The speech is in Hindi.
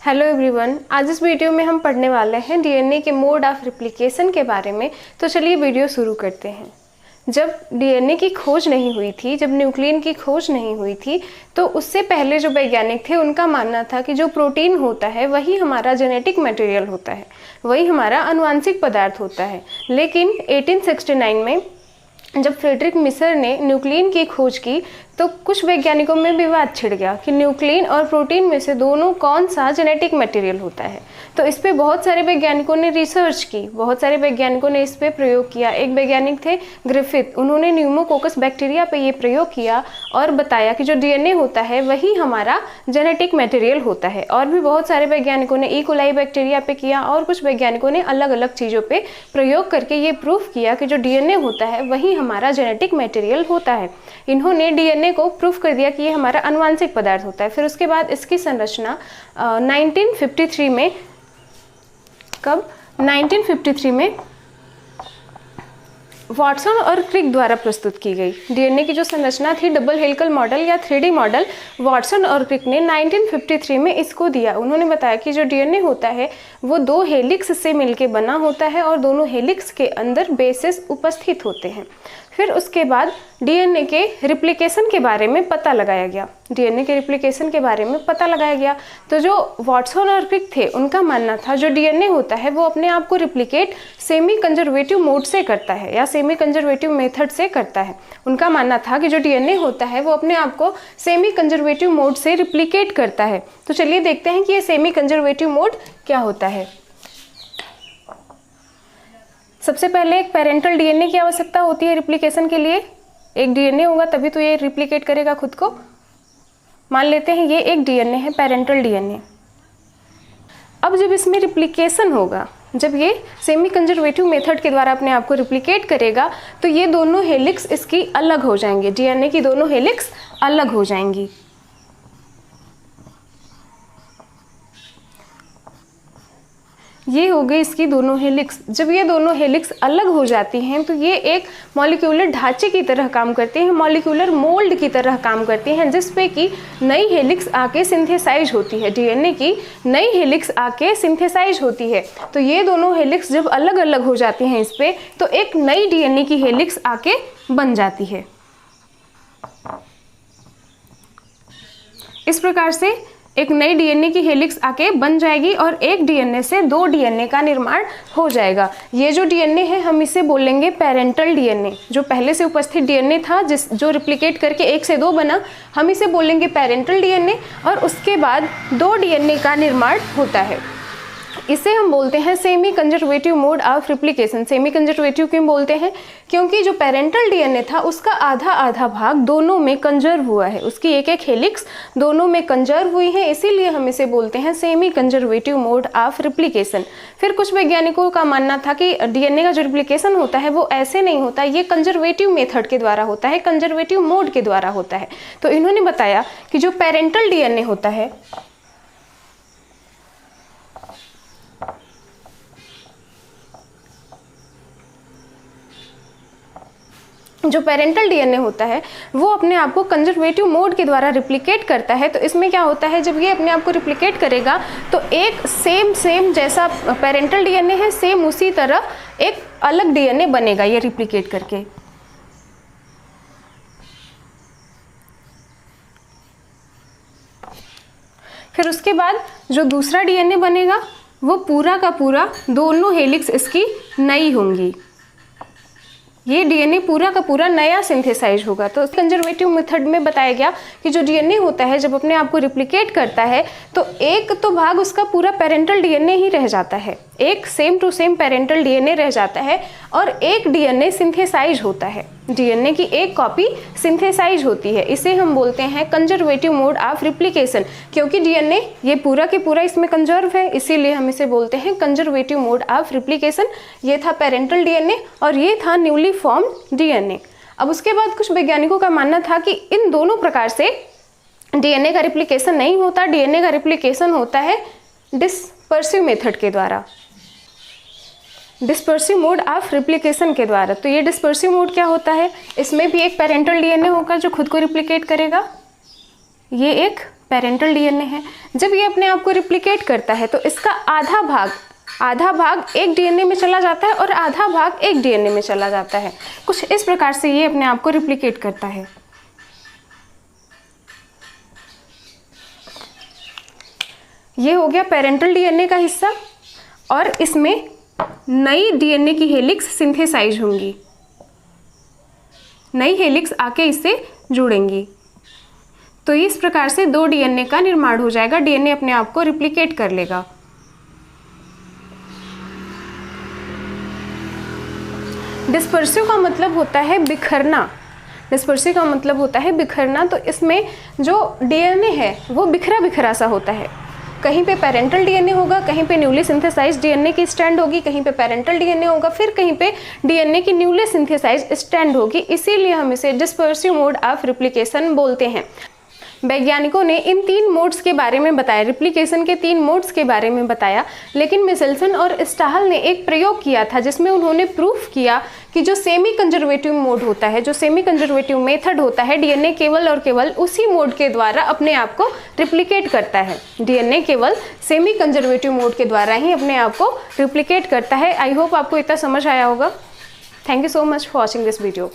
हेलो एवरीवन, आज इस वीडियो में हम पढ़ने वाले हैं डीएनए के मोड ऑफ रिप्लिकेशन के बारे में। तो चलिए वीडियो शुरू करते हैं। जब डीएनए की खोज नहीं हुई थी, जब न्यूक्लियन की खोज नहीं हुई थी, तो उससे पहले जो वैज्ञानिक थे उनका मानना था कि जो प्रोटीन होता है वही हमारा जेनेटिक मटेरियल होता है, वही हमारा आनुवांशिक पदार्थ होता है। लेकिन 1869 में जब फ्रेडरिक मिसर ने न्यूक्लियन की खोज की तो कुछ वैज्ञानिकों में विवाद छिड़ गया कि न्यूक्लियन और प्रोटीन में से दोनों कौन सा जेनेटिक मटेरियल होता है। तो इस पे बहुत सारे वैज्ञानिकों ने रिसर्च की, बहुत सारे वैज्ञानिकों ने इस पे प्रयोग किया। एक वैज्ञानिक थे ग्रिफिथ, उन्होंने न्यूमोकोकस बैक्टीरिया पे ये प्रयोग किया और बताया कि जो डीएनए होता है वही हमारा जेनेटिक मटेरियल होता है। और भी बहुत सारे वैज्ञानिकों ने ई कोलाई बैक्टीरिया पे किया और कुछ वैज्ञानिकों ने अलग अलग चीज़ों पे प्रयोग करके ये प्रूफ किया कि जो डीएनए होता है वही हमारा जेनेटिक मटेरियल होता है। इन्होंने डीएनए को प्रूफ कर दिया कि ये हमारा आनुवांशिक पदार्थ होता है। फिर उसके बाद इसकी संरचना 1953 में, कब 1953 में वाटसन और क्रिक द्वारा प्रस्तुत की गई। डीएनए की जो संरचना थी डबल हेलिकल मॉडल या 3D मॉडल, वाटसन और क्रिक ने 1953 में इसको दिया। उन्होंने बताया कि जो डीएनए होता है वो दो हेलिक्स से मिलके बना होता है और दोनों हेलिक्स के अंदर बेसेस उपस्थित होते हैं। फिर उसके बाद डीएनए के रिप्लिकेशन के बारे में पता लगाया गया। डीएनए के रिप्लिकेशन के बारे में पता लगाया गया तो जो वाटसन और क्रिक थे उनका मानना था जो डीएनए होता है वो अपने आप को रिप्लिकेट सेमी कंजर्वेटिव मोड से करता है या सेमी कंजर्वेटिव मेथड से करता है। उनका मानना था कि जो डीएनए होता है वो अपने आप को सेमी कंजर्वेटिव मोड से रिप्लिकेट करता है। तो चलिए देखते हैं कि ये सेमी कंजर्वेटिव मोड क्या होता है। सबसे पहले एक पेरेंटल डीएनए की आवश्यकता होती है रिप्लिकेशन के लिए। एक डीएनए होगा तभी तो ये रिप्लिकेट करेगा खुद को। मान लेते हैं ये एक डीएनए है, पेरेंटल डीएनए। अब जब इसमें रिप्लिकेशन होगा, जब ये सेमी कंजर्वेटिव मेथड के द्वारा अपने आप को रिप्लिकेट करेगा तो ये दोनों हेलिक्स इसकी अलग हो जाएंगे, डीएनए की दोनों हेलिक्स अलग हो जाएंगी। ये हो गई इसकी दोनों हेलिक्स। जब ये दोनों हेलिक्स अलग हो जाती हैं तो ये एक मॉलिक्यूलर ढांचे की तरह काम करते हैं, मॉलिक्यूलर मोल्ड की तरह काम करते हैं, जिस पे कि नई हेलिक्स आके सिंथेसाइज होती है। डीएनए की नई हेलिक्स आके सिंथेसाइज होती है। तो ये दोनों हेलिक्स जब अलग अलग हो जाती हैं इस पे तो एक नई डीएनए की हेलिक्स आके बन जाती है। इस प्रकार से एक नई डीएनए की हेलिक्स आके बन जाएगी और एक डीएनए से दो डीएनए का निर्माण हो जाएगा। ये जो डीएनए है हम इसे बोलेंगे पेरेंटल डीएनए। जो पहले से उपस्थित डीएनए था जो रिप्लिकेट करके एक से दो बना, हम इसे बोलेंगे पेरेंटल डीएनए। और उसके बाद दो डीएनए का निर्माण होता है। इसे हम बोलते हैं semi conservative mode of replication. Semi conservative क्यों बोलते हैं? क्योंकि जो पेरेंटल डीएनए था उसका आधा आधा भाग दोनों में कंजर्व हुआ है, उसकी एक एक हेलिक्स दोनों में कंजर्व हुई है, इसीलिए हम इसे बोलते हैं semi conservative mode of replication. फिर कुछ वैज्ञानिकों का मानना था कि डीएनए का जो रिप्लिकेशन होता है वो ऐसे नहीं होता, ये कंजर्वेटिव मेथड के द्वारा होता है, कंजर्वेटिव मोड के द्वारा होता है। तो इन्होंने बताया कि जो पेरेंटल डीएनए होता है, जो पेरेंटल डीएनए होता है वो अपने आप को कंजर्वेटिव मोड के द्वारा रिप्लिकेट करता है। तो इसमें क्या होता है, जब ये अपने आप को रिप्लिकेट करेगा तो एक सेम जैसा पेरेंटल डीएनए है सेम उसी तरह एक अलग डीएनए बनेगा ये रिप्लिकेट करके। फिर उसके बाद जो दूसरा डीएनए बनेगा वो पूरा का पूरा दोनों हेलिक्स इसकी नई होंगी। ये डीएनए पूरा का पूरा नया सिंथेसाइज होगा। तो कंजर्वेटिव मेथड में बताया गया कि जो डीएनए होता है जब अपने आप को रिप्लिकेट करता है तो एक तो भाग उसका पूरा पेरेंटल डीएनए ही रह जाता है, एक same to same parental DNA रह जाता है और एक डीएनए सिंथेसाइज होता है। डीएनए की एक कॉपी सिंथेसाइज होती है। इसे हम बोलते हैं कंजर्वेटिव मोड ऑफ रिप्लिकेशन। क्योंकि डीएनए ये पूरा के पूरा इसमें कंजर्व है, इसीलिए हम इसे बोलते हैं कंजर्वेटिव मोड ऑफ रिप्लिकेशन। ये था पेरेंटल डीएनए और ये था न्यूली फॉर्म्ड डीएनए। अब उसके बाद कुछ वैज्ञानिकों का मानना था कि इन दोनों प्रकार से डीएनए का रिप्लिकेशन नहीं होता, डीएनए का रिप्लिकेशन होता है डिस्पर्सिव मेथड के द्वारा, डिस्पर्सिव मोड ऑफ रिप्लिकेशन के द्वारा। तो ये डिस्पर्सिव मोड क्या होता है? इसमें भी एक पेरेंटल डीएनए होगा जो खुद को रिप्लिकेट करेगा, ये एक पेरेंटल डीएनए है। जब ये अपने आप को रिप्लिकेट करता है तो इसका आधा भाग एक डीएनए में चला जाता है और आधा भाग एक डीएनए में चला जाता है। कुछ इस प्रकार से ये अपने आप को रिप्लिकेट करता है। ये हो गया पेरेंटल डीएनए का हिस्सा और इसमें नई डीएनए की हेलिक्स सिंथेसाइज होंगी, नई हेलिक्स आके इससे जुड़ेंगी। तो इस प्रकार से 2 डीएनए का निर्माण हो जाएगा। डीएनए अपने आप को रिप्लिकेट कर लेगा। डिस्पर्सिव का मतलब होता है बिखरना। डिस्पर्सिव का मतलब होता है बिखरना। तो इसमें जो डीएनए है वो बिखरा बिखरा सा होता है। कहीं पे पेरेंटल डीएनए होगा, कहीं पे न्यूली सिंथेसाइज्ड डीएनए की स्टैंड होगी, कहीं पे पेरेंटल डीएनए होगा, फिर कहीं पे डीएनए की न्यूली सिंथेसाइज्ड स्टैंड होगी। इसीलिए हम इसे डिस्पर्सिव मोड ऑफ रिप्लिकेशन बोलते हैं। वैज्ञानिकों ने इन 3 मोड्स के बारे में बताया, रिप्लिकेशन के 3 मोड्स के बारे में बताया। लेकिन मिचेल्सन और स्टाहल ने एक प्रयोग किया था जिसमें उन्होंने प्रूफ किया कि जो सेमी कंजर्वेटिव मोड होता है, जो सेमी कंजर्वेटिव मेथड होता है, डीएनए केवल और केवल उसी मोड के द्वारा अपने आप को रिप्लिकेट करता है। डीएनए केवल सेमी कंजर्वेटिव मोड के द्वारा ही अपने आप को रिप्लिकेट करता है। आई होप आपको इतना समझ आया होगा। Thank you so much for watching this video.